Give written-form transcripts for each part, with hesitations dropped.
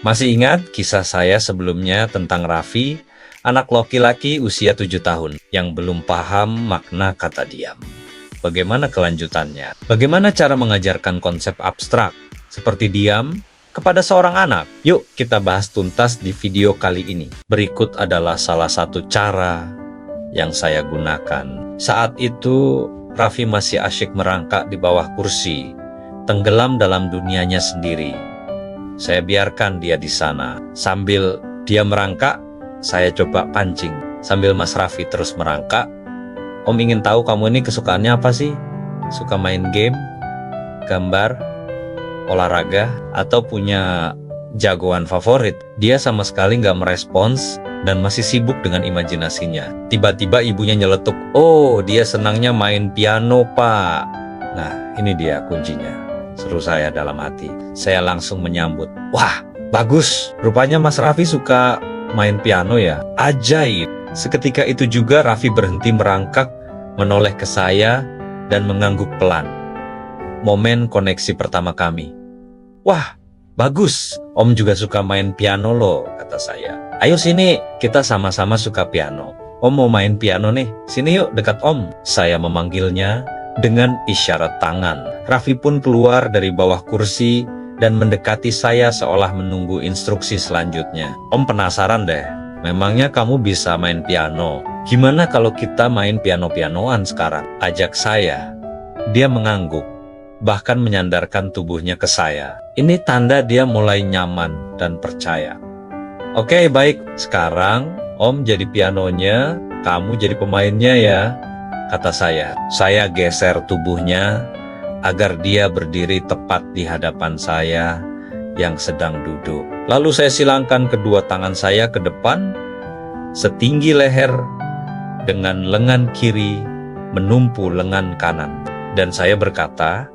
Masih ingat kisah saya sebelumnya tentang Raffi, anak laki-laki usia 7 tahun yang belum paham makna kata diam. Bagaimana kelanjutannya? Bagaimana cara mengajarkan konsep abstrak seperti diam kepada seorang anak? Yuk kita bahas tuntas di video kali ini. Berikut adalah salah satu cara yang saya gunakan. Saat itu Raffi masih asyik merangkak di bawah kursi, tenggelam dalam dunianya sendiri. Saya biarkan dia di sana. Sambil dia merangkak, saya coba pancing. Sambil Mas Raffi terus merangkak, Om ingin tahu kamu ini kesukaannya apa sih? Suka main game, gambar, olahraga, atau punya jagoan favorit? Dia sama sekali nggak merespons dan masih sibuk dengan imajinasinya. Tiba-tiba ibunya nyeletuk, "Oh, dia senangnya main piano, Pak." Nah, ini dia kuncinya. Seru saya dalam hati. Saya langsung menyambut. Wah, bagus. Rupanya Mas Raffi suka main piano ya. Ajaib. Seketika itu juga Raffi berhenti merangkak, menoleh ke saya, dan mengangguk pelan. Momen koneksi pertama kami. Wah, bagus. Om juga suka main piano loh, kata saya. Ayo sini, kita sama-sama suka piano. Om mau main piano nih. Sini yuk, dekat Om. Saya memanggilnya dengan isyarat tangan. Raffi pun keluar dari bawah kursi dan mendekati saya seolah menunggu instruksi selanjutnya. Om penasaran deh, memangnya kamu bisa main piano? Gimana kalau kita main piano-pianoan sekarang? Ajak saya. Dia mengangguk, bahkan menyandarkan tubuhnya ke saya. Ini tanda dia mulai nyaman dan percaya. Oke, baik. Sekarang Om jadi pianonya, kamu jadi pemainnya ya, kata saya. Saya geser tubuhnya agar dia berdiri tepat di hadapan saya yang sedang duduk. Lalu saya silangkan kedua tangan saya ke depan, setinggi leher, dengan lengan kiri menumpu lengan kanan. Dan saya berkata,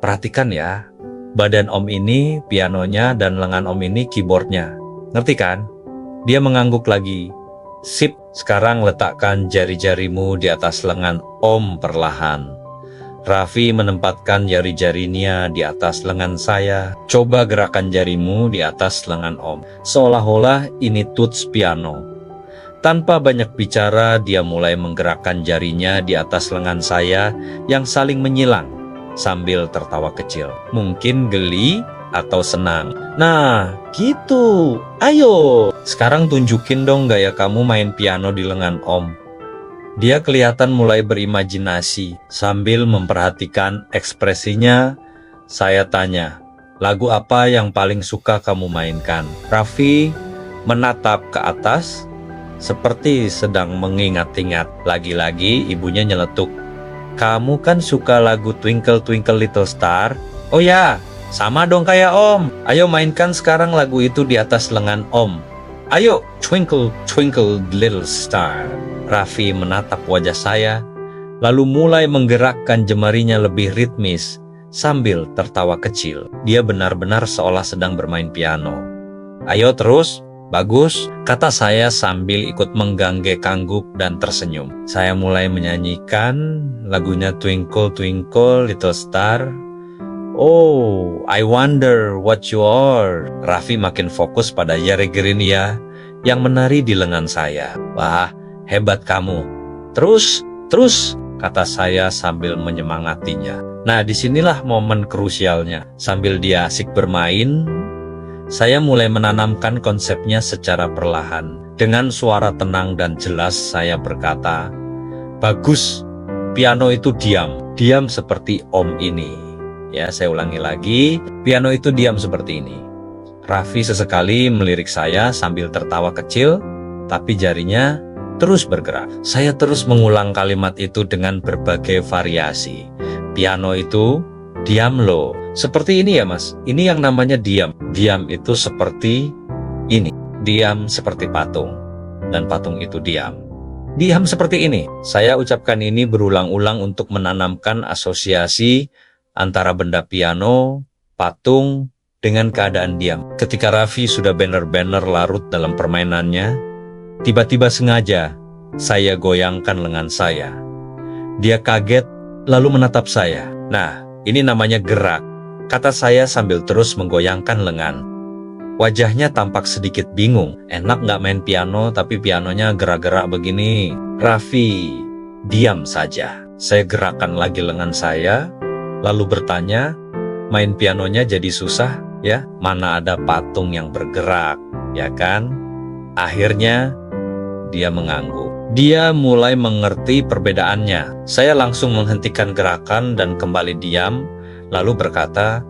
perhatikan ya, badan Om ini pianonya dan lengan Om ini keyboardnya. Ngerti kan? Dia mengangguk lagi. Sip, sekarang letakkan jari-jarimu di atas lengan Om perlahan. Raffi menempatkan jari-jarinya di atas lengan saya. Coba gerakan jarimu di atas lengan Om. Seolah-olah ini tuts piano. Tanpa banyak bicara, dia mulai menggerakkan jarinya di atas lengan saya yang saling menyilang sambil tertawa kecil. Mungkin geli atau senang. Nah, gitu. Ayo, sekarang tunjukin dong gaya kamu main piano di lengan Om. Dia kelihatan mulai berimajinasi. Sambil memperhatikan ekspresinya, saya tanya, lagu apa yang paling suka kamu mainkan? Raffi menatap ke atas, seperti sedang mengingat-ingat. Lagi-lagi ibunya nyeletuk, kamu kan suka lagu Twinkle Twinkle Little Star? Oh ya, sama dong kayak Om. Ayo mainkan sekarang lagu itu di atas lengan Om. Ayo, Twinkle Twinkle Little Star. Raffi menatap wajah saya, lalu mulai menggerakkan jemarinya lebih ritmis sambil tertawa kecil. Dia benar-benar seolah sedang bermain piano. Ayo terus, bagus, kata saya sambil ikut menggangge kangguk dan tersenyum. Saya mulai menyanyikan lagunya Twinkle Twinkle Little Star. Oh, I wonder what you are. Raffi makin fokus pada jari Gerinia yang menari di lengan saya. Wah, hebat kamu. Terus, kata saya sambil menyemangatinya. Nah, disinilah momen krusialnya. Sambil dia asik bermain, saya mulai menanamkan konsepnya secara perlahan. Dengan suara tenang dan jelas saya berkata, bagus, piano itu diam. Diam seperti Om ini. Ya, saya ulangi lagi, piano itu diam seperti ini. Raffi sesekali melirik saya sambil tertawa kecil, tapi jarinya terus bergerak. Saya terus mengulang kalimat itu dengan berbagai variasi. Piano itu diam loh. Seperti ini ya Mas, ini yang namanya diam. Diam itu seperti ini. Diam seperti patung. Dan patung itu diam. Diam seperti ini. Saya ucapkan ini berulang-ulang untuk menanamkan asosiasi antara benda piano, patung, dengan keadaan diam. Ketika Raffi sudah benar-benar larut dalam permainannya, tiba-tiba sengaja saya goyangkan lengan saya. Dia kaget lalu menatap saya. Nah, ini namanya gerak, kata saya sambil terus menggoyangkan lengan. Wajahnya tampak sedikit bingung. Enak nggak main piano tapi pianonya gerak-gerak begini? Raffi, diam saja. Saya gerakkan lagi lengan saya, lalu bertanya, main pianonya jadi susah ya? Mana ada patung yang bergerak, ya kan? Akhirnya, dia mengangguk. Dia mulai mengerti perbedaannya. Saya langsung menghentikan gerakan dan kembali diam, lalu berkata,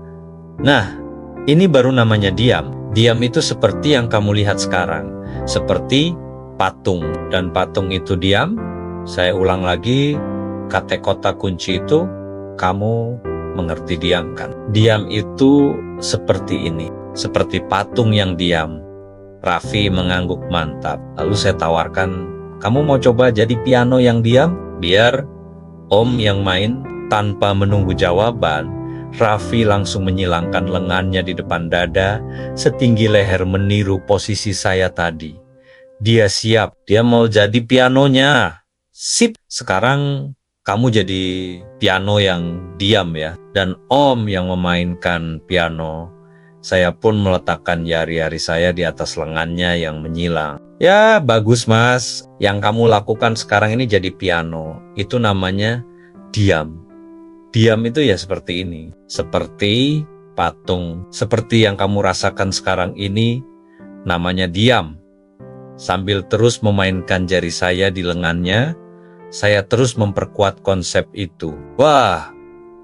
nah, ini baru namanya diam. Diam itu seperti yang kamu lihat sekarang, seperti patung. Dan patung itu diam. Saya ulang lagi, kata kunci itu, kamu mengerti diam kan? Diam itu seperti ini, seperti patung yang diam. Raffi mengangguk mantap. Lalu saya tawarkan, kamu mau coba jadi piano yang diam? Biar Om yang main. Tanpa menunggu jawaban, Raffi langsung menyilangkan lengannya di depan dada, setinggi leher meniru posisi saya tadi. Dia siap, dia mau jadi pianonya. Sip, sekarang kamu jadi piano yang diam ya. Dan Om yang memainkan piano. Saya pun meletakkan jari-jari saya di atas lengannya yang menyilang. Ya, bagus mas. Yang kamu lakukan sekarang ini jadi piano. Itu namanya diam. Diam itu ya seperti ini. Seperti patung. Seperti yang kamu rasakan sekarang ini, namanya diam. Sambil terus memainkan jari saya di lengannya, saya terus memperkuat konsep itu. Wah,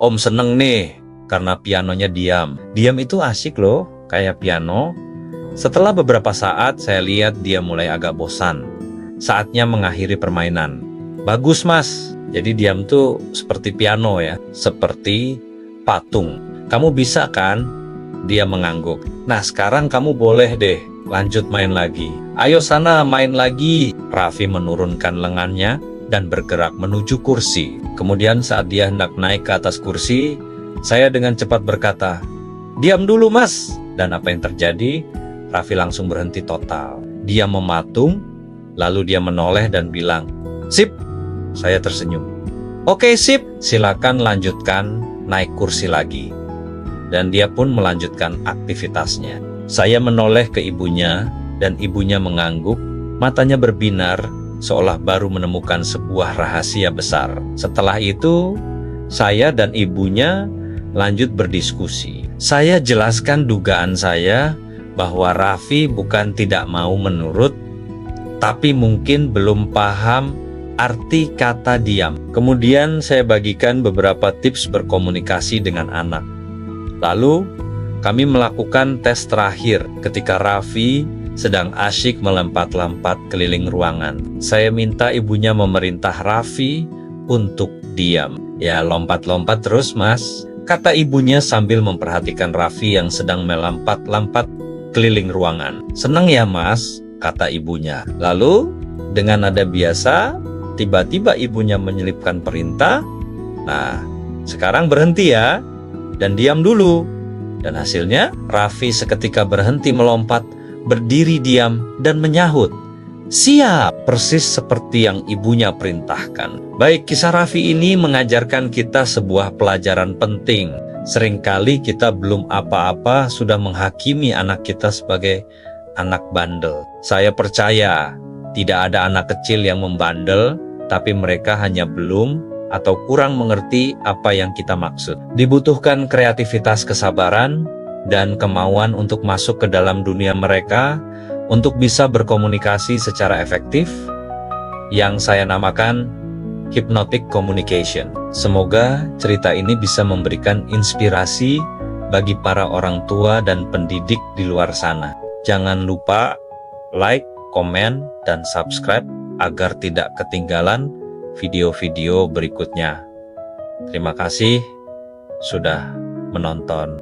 Om seneng nih, karena pianonya diam. Diam itu asik loh, kayak piano. Setelah beberapa saat, saya lihat dia mulai agak bosan. Saatnya mengakhiri permainan. Bagus mas, jadi diam tuh seperti piano ya, seperti patung. Kamu bisa kan? Dia mengangguk. Nah sekarang kamu boleh deh lanjut main lagi. Ayo sana main lagi. Raffi menurunkan lengannya dan bergerak menuju kursi. Kemudian saat dia hendak naik ke atas kursi, saya dengan cepat berkata, diam dulu mas. Dan apa yang terjadi? Raffi langsung berhenti total. Dia mematung, lalu dia menoleh dan bilang, sip. Saya tersenyum. Oke sip, silakan lanjutkan naik kursi lagi. Dan dia pun melanjutkan aktivitasnya. Saya menoleh ke ibunya dan ibunya mengangguk, matanya berbinar seolah baru menemukan sebuah rahasia besar. Setelah itu, saya dan ibunya lanjut berdiskusi. Saya jelaskan dugaan saya bahwa Raffi bukan tidak mau menurut, tapi mungkin belum paham arti kata diam. Kemudian saya bagikan beberapa tips berkomunikasi dengan anak. Lalu kami melakukan tes terakhir ketika Raffi sedang asyik melompat-lompat keliling ruangan. Saya minta ibunya memerintah Raffi untuk diam. Ya lompat-lompat terus mas, kata ibunya sambil memperhatikan Raffi yang sedang melompat-lompat keliling ruangan. Senang ya mas, kata ibunya. Lalu dengan nada biasa, tiba-tiba ibunya menyelipkan perintah, nah sekarang berhenti ya, dan diam dulu. Dan hasilnya, Raffi seketika berhenti melompat, berdiri diam, dan menyahut. Siap, persis seperti yang ibunya perintahkan. Baik, kisah Raffi ini mengajarkan kita sebuah pelajaran penting. Seringkali kita belum apa-apa sudah menghakimi anak kita sebagai anak bandel. Saya percaya, tidak ada anak kecil yang membandel, tapi mereka hanya belum atau kurang mengerti apa yang kita maksud. Dibutuhkan kreativitas, kesabaran, dan kemauan untuk masuk ke dalam dunia mereka untuk bisa berkomunikasi secara efektif, yang saya namakan hypnotic communication. Semoga cerita ini bisa memberikan inspirasi bagi para orang tua dan pendidik di luar sana. Jangan lupa like, komen, dan subscribe agar tidak ketinggalan video-video berikutnya. Terima kasih sudah menonton.